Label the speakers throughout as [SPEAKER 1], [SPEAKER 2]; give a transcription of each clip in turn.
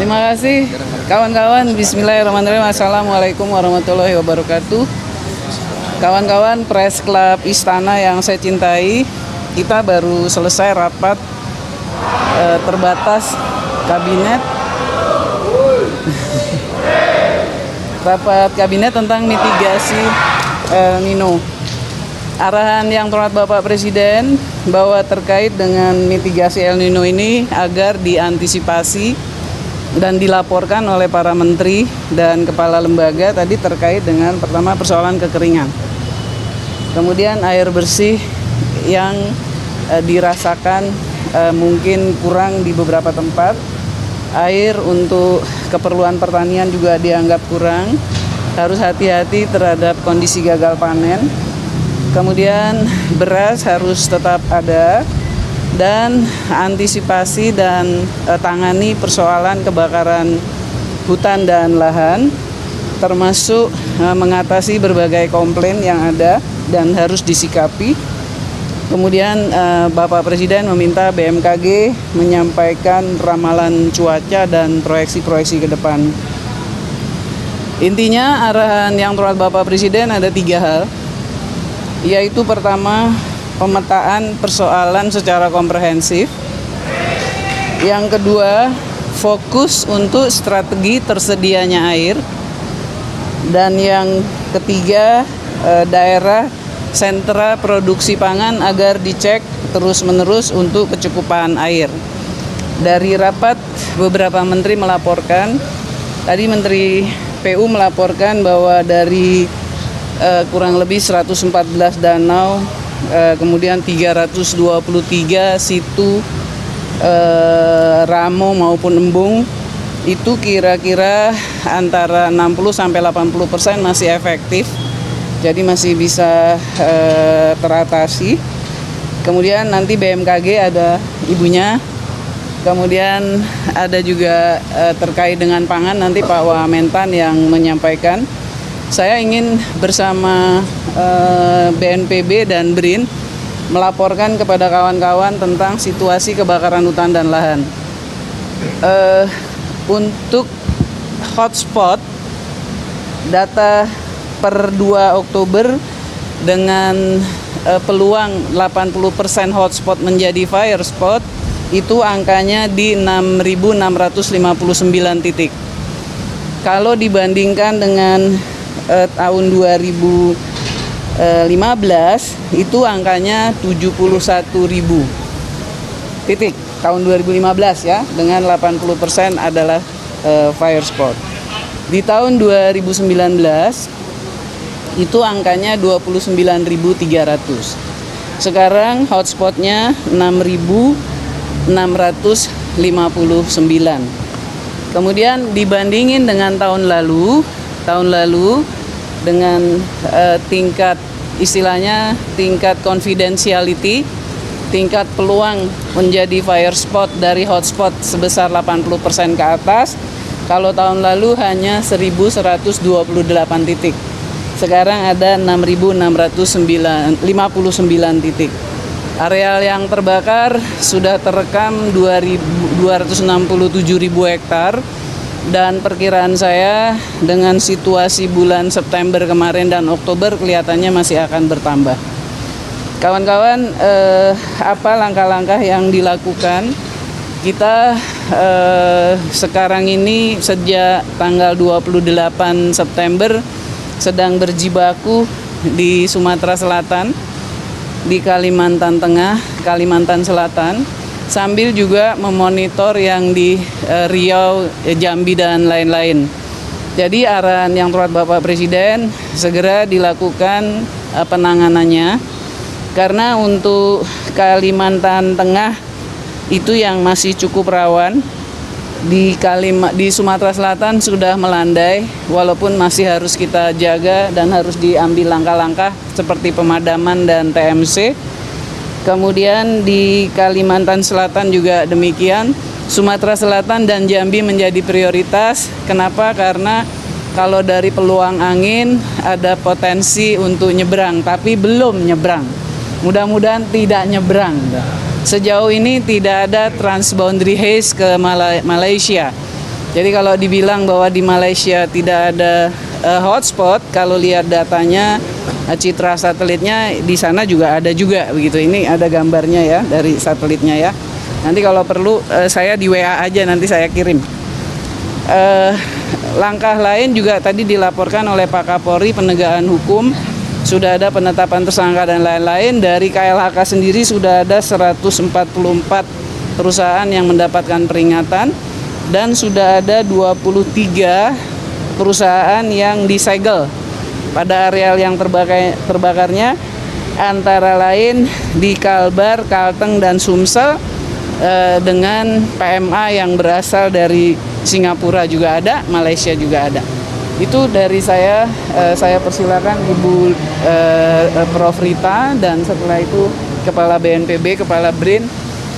[SPEAKER 1] Terima kasih kawan-kawan. Bismillahirrahmanirrahim. Assalamualaikum warahmatullahi wabarakatuh. Kawan-kawan Press Club Istana yang saya cintai, kita baru selesai rapat terbatas kabinet. Rapat kabinet tentang mitigasi El Nino. Arahan yang terhormat Bapak Presiden bahwa terkait dengan mitigasi El Nino ini agar diantisipasi dan dilaporkan oleh para menteri dan kepala lembaga tadi terkait dengan pertama persoalan kekeringan. Kemudian air bersih yang dirasakan mungkin kurang di beberapa tempat. Air untuk keperluan pertanian juga dianggap kurang. Harus hati-hati terhadap kondisi gagal panen. Kemudian beras harus tetap ada, dan antisipasi dan tangani persoalan kebakaran hutan dan lahan, termasuk mengatasi berbagai komplain yang ada dan harus disikapi. Kemudian Bapak Presiden meminta BMKG menyampaikan ramalan cuaca dan proyeksi-proyeksi ke depan. Intinya arahan yang terhormat Bapak Presiden ada 3 hal, yaitu pertama, pemetaan persoalan secara komprehensif. Yang kedua, fokus untuk strategi tersedianya air. Dan yang ketiga, daerah sentra produksi pangan agar dicek terus-menerus untuk kecukupan air. Dari rapat, beberapa menteri melaporkan, tadi Menteri PU melaporkan bahwa dari kurang lebih 114 danau, kemudian 323 situ ramo maupun embung, itu kira-kira antara 60-80% masih efektif, jadi masih bisa teratasi. Kemudian nanti BMKG ada ibunya, kemudian ada juga terkait dengan pangan nanti Pak Wamentan yang menyampaikan. Saya ingin bersama BNPB dan BRIN melaporkan kepada kawan-kawan tentang situasi kebakaran hutan dan lahan. Untuk hotspot, data per 2 Oktober dengan peluang 80% hotspot menjadi fire spot, itu angkanya di 6.659 titik. Kalau dibandingkan dengan tahun 2015 itu angkanya 71.000 titik tahun 2015 ya, dengan 80% adalah fire spot. Di tahun 2019 itu angkanya 29.300. Sekarang hotspotnya 6.659. Kemudian dibandingin dengan tahun lalu dengan tingkat istilahnya tingkat confidentiality, tingkat peluang menjadi fire spot dari hotspot sebesar 80% ke atas. Kalau tahun lalu hanya 1.128 titik. Sekarang ada 6.659 titik. Areal yang terbakar sudah terekam 267.000 hektar. Dan perkiraan saya dengan situasi bulan September kemarin dan Oktober kelihatannya masih akan bertambah. Kawan-kawan, apa langkah-langkah yang dilakukan? Kita sekarang ini sejak tanggal 28 September sedang berjibaku di Sumatera Selatan, di Kalimantan Tengah, Kalimantan Selatan, sambil juga memonitor yang di Riau, Jambi, dan lain-lain. Jadi arahan yang terhormat Bapak Presiden segera dilakukan penanganannya, karena untuk Kalimantan Tengah itu yang masih cukup rawan. Di Sumatera Selatan sudah melandai, walaupun masih harus kita jaga dan harus diambil langkah-langkah seperti pemadaman dan TMC. Kemudian di Kalimantan Selatan juga demikian. Sumatera Selatan dan Jambi menjadi prioritas. Kenapa? Karena kalau dari peluang angin ada potensi untuk nyebrang, tapi belum nyebrang. Mudah-mudahan tidak nyebrang. Sejauh ini tidak ada transboundary haze ke Malaysia. Jadi kalau dibilang bahwa di Malaysia tidak ada hotspot, kalau lihat datanya, citra satelitnya di sana juga ada juga begitu. Ini ada gambarnya ya dari satelitnya ya. Nanti kalau perlu saya di WA aja, nanti saya kirim. Langkah lain juga tadi dilaporkan oleh Pak Kapolri, penegakan hukum, sudah ada penetapan tersangka dan lain-lain. Dari KLHK sendiri sudah ada 144 perusahaan yang mendapatkan peringatan dan sudah ada 23 perusahaan yang disegel pada areal yang terbakarnya, antara lain di Kalbar, Kalteng, dan Sumsel, dengan PMA yang berasal dari Singapura juga ada, Malaysia juga ada. Itu dari saya persilakan Ibu Prof Rita, dan setelah itu Kepala BNPB, Kepala BRIN,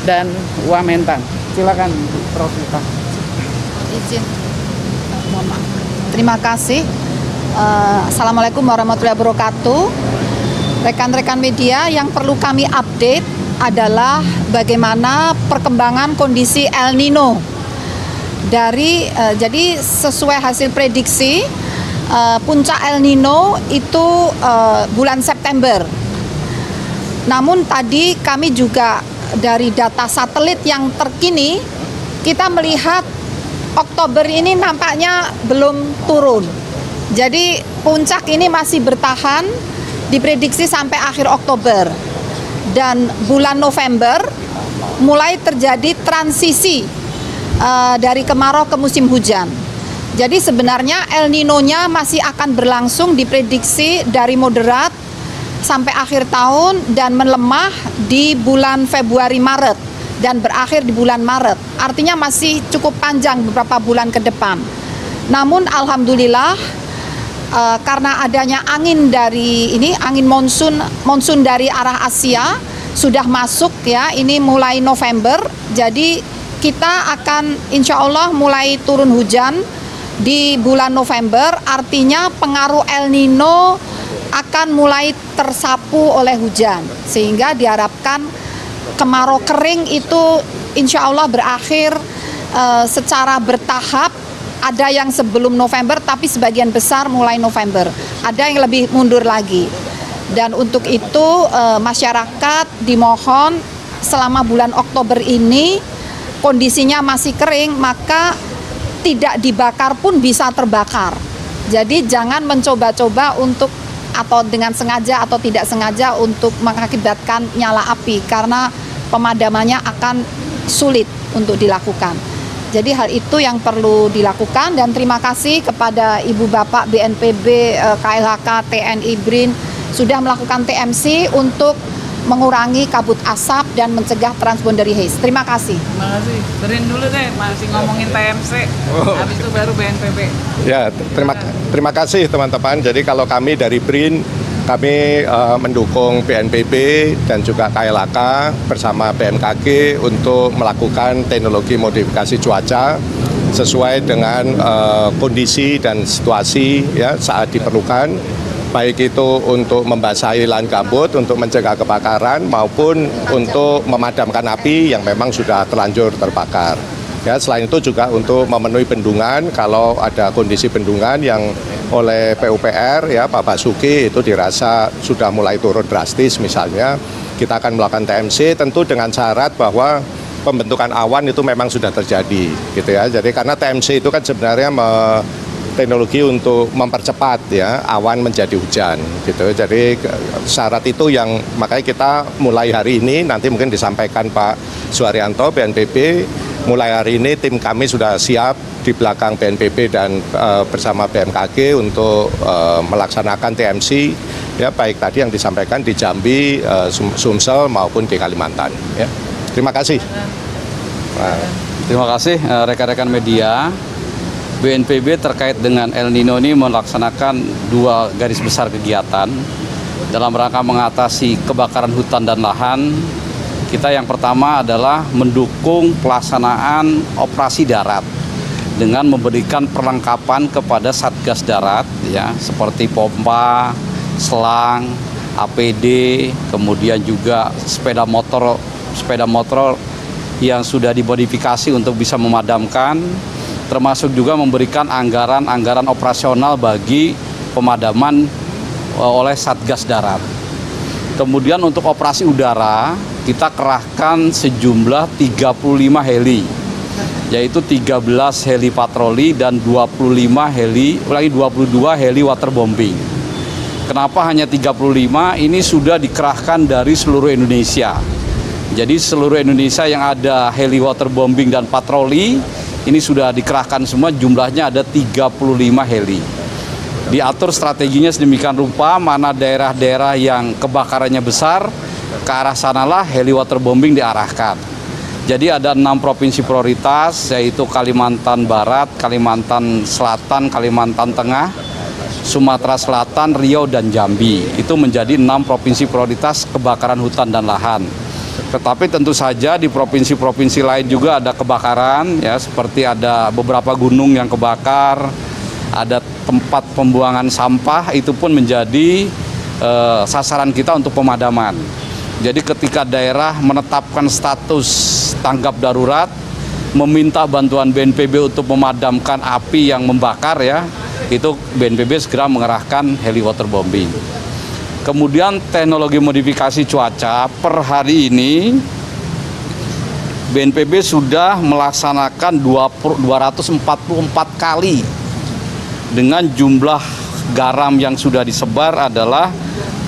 [SPEAKER 1] dan Wamentan. Silakan Prof Rita.
[SPEAKER 2] Izin, mohon maaf. Terima kasih. Assalamualaikum warahmatullahi wabarakatuh. Rekan-rekan media, yang perlu kami update adalah bagaimana perkembangan kondisi El Nino. Jadi sesuai hasil prediksi, puncak El Nino itu bulan September. Namun tadi kami juga dari data satelit yang terkini, kita melihat Oktober ini nampaknya belum turun. Jadi puncak ini masih bertahan, diprediksi sampai akhir Oktober. Dan bulan November mulai terjadi transisi dari kemarau ke musim hujan. Jadi sebenarnya El Nino-nya masih akan berlangsung, diprediksi dari moderat sampai akhir tahun dan melemah di bulan Februari-Maret dan berakhir di bulan Maret. Artinya masih cukup panjang beberapa bulan ke depan. Namun alhamdulillah karena adanya angin dari angin monsun dari arah Asia sudah masuk ya, ini mulai November. Jadi kita akan insya Allah mulai turun hujan di bulan November, artinya pengaruh El Nino akan mulai tersapu oleh hujan, sehingga diharapkan kemarau kering itu insya Allah berakhir secara bertahap. Ada yang sebelum November, tapi sebagian besar mulai November. Ada yang lebih mundur lagi. Dan untuk itu masyarakat dimohon selama bulan Oktober ini kondisinya masih kering, maka tidak dibakar pun bisa terbakar. Jadi jangan mencoba-coba untuk atau dengan sengaja atau tidak sengaja untuk mengakibatkan nyala api, karena pemadamannya akan sulit untuk dilakukan. Jadi hal itu yang perlu dilakukan, dan terima kasih kepada Ibu Bapak BNPB, KLHK, TNI, BRIN sudah melakukan TMC untuk mengurangi kabut asap dan mencegah transboundary haze. Terima kasih.
[SPEAKER 1] Terima kasih. BRIN dulu deh, masih ngomongin TMC, habis itu baru BNPB.
[SPEAKER 3] Ya, terima kasih teman-teman. Jadi kalau kami dari BRIN, kami mendukung BNPB dan juga KLHK bersama BMKG untuk melakukan teknologi modifikasi cuaca sesuai dengan kondisi dan situasi ya saat diperlukan, baik itu untuk membasahi lahan gambut untuk mencegah kebakaran maupun untuk memadamkan api yang memang sudah terlanjur terbakar. Ya, selain itu juga untuk memenuhi bendungan kalau ada kondisi bendungan yang oleh PUPR ya Pak Basuki itu dirasa sudah mulai turun drastis, misalnya kita akan melakukan TMC tentu dengan syarat bahwa pembentukan awan itu memang sudah terjadi gitu ya. Jadi karena TMC itu kan sebenarnya teknologi untuk mempercepat ya awan menjadi hujan gitu. Jadi syarat itu yang makanya kita mulai hari ini, nanti mungkin disampaikan Pak Suharyanto BNPB, mulai hari ini tim kami sudah siap di belakang BNPB dan bersama BMKG untuk melaksanakan TMC ya, baik tadi yang disampaikan di Jambi, Sumsel maupun di Kalimantan ya. Terima kasih.
[SPEAKER 4] Terima kasih rekan-rekan media. BNPB terkait dengan El Nino ini melaksanakan 2 garis besar kegiatan dalam rangka mengatasi kebakaran hutan dan lahan. Kita yang pertama adalah mendukung pelaksanaan operasi darat dengan memberikan perlengkapan kepada Satgas Darat ya, seperti pompa, selang, APD, kemudian juga sepeda motor yang sudah dimodifikasi untuk bisa memadamkan, termasuk juga memberikan anggaran operasional bagi pemadaman oleh Satgas Darat. Kemudian untuk operasi udara, kita kerahkan sejumlah 35 heli, yaitu 13 heli patroli dan 22 heli waterbombing. Kenapa hanya 35? Ini sudah dikerahkan dari seluruh Indonesia. Jadi seluruh Indonesia yang ada heli waterbombing dan patroli, ini sudah dikerahkan semua, jumlahnya ada 35 heli. Diatur strateginya sedemikian rupa, mana daerah-daerah yang kebakarannya besar, ke arah sanalah heli waterbombing diarahkan. Jadi ada 6 provinsi prioritas, yaitu Kalimantan Barat, Kalimantan Selatan, Kalimantan Tengah, Sumatera Selatan, Riau, dan Jambi. Itu menjadi 6 provinsi prioritas kebakaran hutan dan lahan. Tetapi tentu saja di provinsi-provinsi lain juga ada kebakaran, ya, seperti ada beberapa gunung yang kebakar, ada tempat pembuangan sampah, itu pun menjadi sasaran kita untuk pemadaman. Jadi ketika daerah menetapkan status tanggap darurat, meminta bantuan BNPB untuk memadamkan api yang membakar, ya, itu BNPB segera mengerahkan heli waterbombing. Kemudian teknologi modifikasi cuaca, per hari ini BNPB sudah melaksanakan 244 kali dengan jumlah garam yang sudah disebar adalah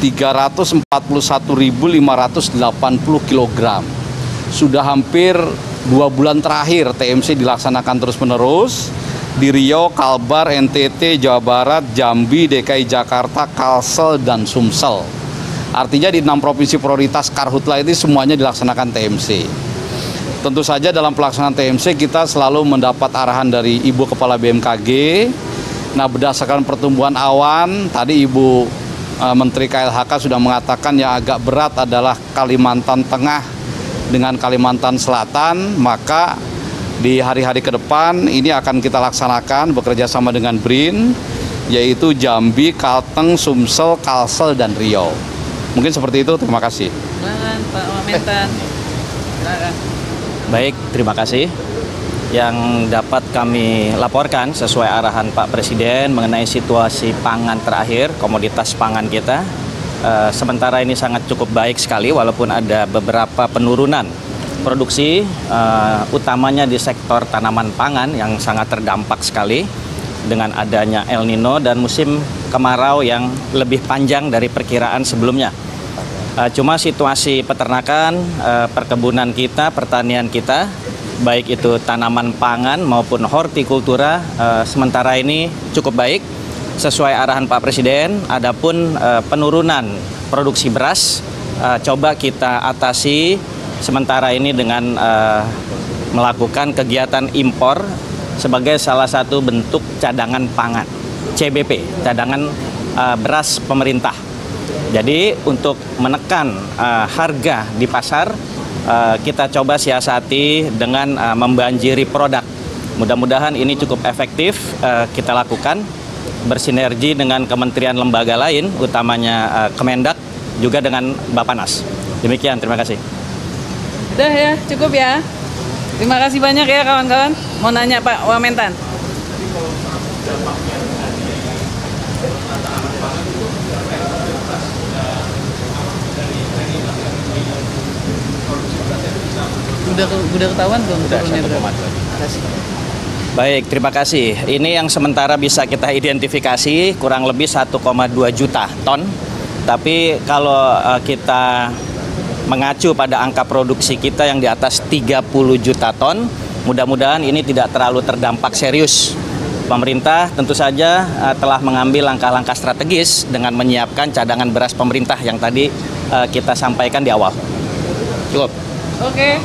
[SPEAKER 4] 341.580 kg. Sudah hampir 2 bulan terakhir TMC dilaksanakan terus-menerus di Riau, Kalbar, NTT, Jawa Barat, Jambi, DKI Jakarta, Kalsel, dan Sumsel. Artinya di 6 provinsi prioritas Karhutla ini semuanya dilaksanakan TMC. Tentu saja dalam pelaksanaan TMC kita selalu mendapat arahan dari Ibu Kepala BMKG. Nah, berdasarkan pertumbuhan awan, tadi Ibu Menteri KLHK sudah mengatakan yang agak berat adalah Kalimantan Tengah dengan Kalimantan Selatan, maka di hari-hari ke depan ini akan kita laksanakan bekerja sama dengan BRIN, yaitu Jambi, Kalteng, Sumsel, Kalsel, dan Riau. Mungkin seperti itu, terima kasih.
[SPEAKER 1] Pak Wamentan.
[SPEAKER 5] Baik, terima kasih. Yang dapat kami laporkan sesuai arahan Pak Presiden mengenai situasi pangan terakhir, komoditas pangan kita. Sementara ini sangat cukup baik sekali walaupun ada beberapa penurunan produksi, utamanya di sektor tanaman pangan yang sangat terdampak sekali dengan adanya El Nino dan musim kemarau yang lebih panjang dari perkiraan sebelumnya. Cuma situasi peternakan, perkebunan kita, pertanian kita, baik itu tanaman pangan maupun hortikultura, sementara ini cukup baik sesuai arahan Pak Presiden. Adapun penurunan produksi beras coba kita atasi sementara ini dengan melakukan kegiatan impor sebagai salah satu bentuk cadangan pangan, CBP, cadangan beras pemerintah. Jadi untuk menekan harga di pasar, kita coba siasati dengan membanjiri produk. Mudah-mudahan ini cukup efektif kita lakukan bersinergi dengan kementerian lembaga lain, utamanya Kemendak, juga dengan Bappenas. Demikian, terima kasih.
[SPEAKER 1] Udah ya, cukup ya. Terima kasih banyak ya kawan-kawan. Mau nanya Pak Wamentan. Udah ketahuan belum turunnya berapa?
[SPEAKER 5] Baik, terima kasih. Ini yang sementara bisa kita identifikasi kurang lebih 1,2 juta ton. Tapi kalau kita mengacu pada angka produksi kita yang di atas 30 juta ton, mudah-mudahan ini tidak terlalu terdampak serius. Pemerintah tentu saja telah mengambil langkah-langkah strategis dengan menyiapkan cadangan beras pemerintah yang tadi kita sampaikan di awal. Cukup.
[SPEAKER 1] Oke.